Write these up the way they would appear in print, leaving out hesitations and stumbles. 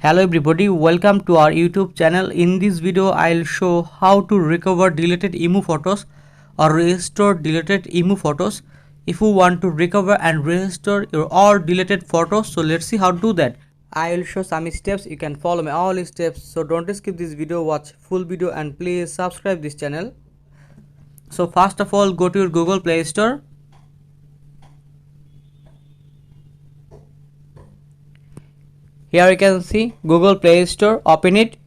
Hello everybody, welcome to our YouTube channel. In this video I'll show how to recover deleted emo photos or restore deleted emo photos. If you want to recover and restore your all deleted photos, so let's see how to do that. I will show some steps. You can follow my all steps, so don't skip this video, watch full video and please subscribe this channel. So first of all, go to your Google Play Store. Here you can see Google Play Store, open it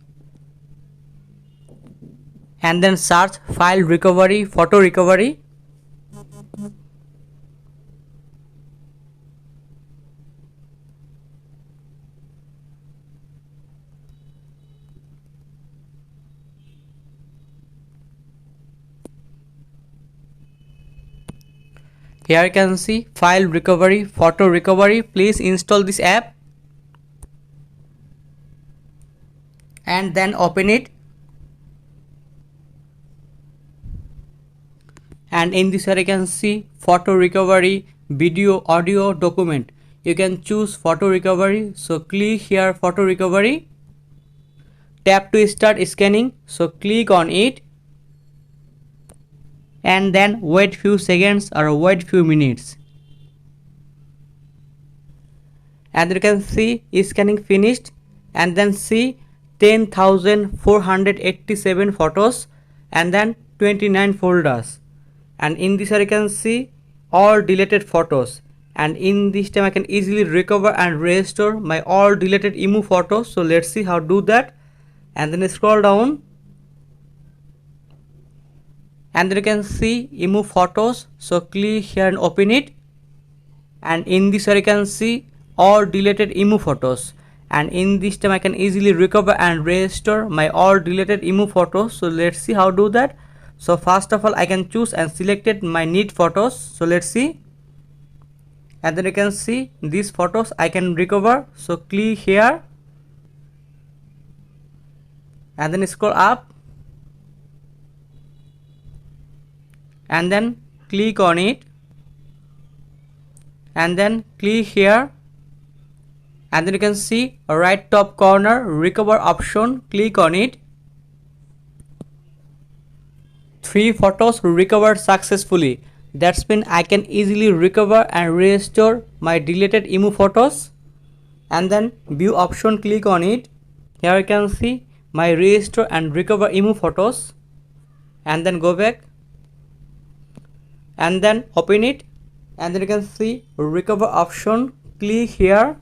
and then search file recovery, photo recovery. Here you can see file recovery, photo recovery. Please install this app and then open it, and in this area you can see photo recovery, video, audio, document. You can choose photo recovery, so click here photo recovery, tap to start scanning, so click on it and then wait few seconds or wait few minutes, and you can see scanning finished, and then see 10,487 photos and then 29 folders, and in this area you can see all deleted photos, and in this time I can easily recover and restore my all deleted emo photos. So let's see how to do that, and then scroll down and then you can see emo photos, so click here and open it, and in this area you can see all deleted emo photos, and in this time I can easily recover and restore my all deleted emo photos. So let's see how to do that. So first of all I can choose and selected my need photos, so let's see, and then you can see these photos I can recover, so click here and then scroll up and then click on it and then click here, and then you can see a right top corner recover option, click on it. 3 photos recovered successfully. That's mean I can easily recover and restore my deleted emo photos, and then view option, click on it. Here you can see my restore and recover emo photos, and then go back and then open it, and then you can see recover option, click here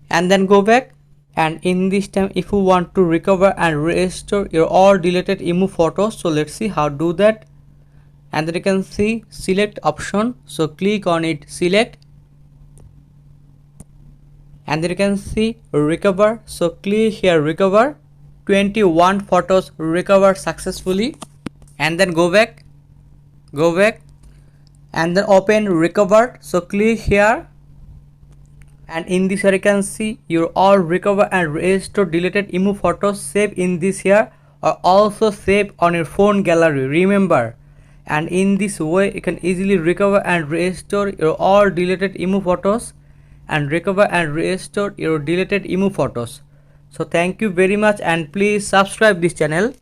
and then go back, and in this time if you want to recover and restore your all deleted emo photos, so let's see how to do that, and then you can see select option, so click on it, select, and then you can see recover, so click here recover. 21 photos recovered successfully, and then go back and then open recovered, so click here, and in this here you can see your all recover and restore deleted emo photos save in this here or also save on your phone gallery, remember, and in this way you can easily recover and restore your all deleted emo photos and recover and restore your deleted emo photos. So thank you very much and please subscribe this channel.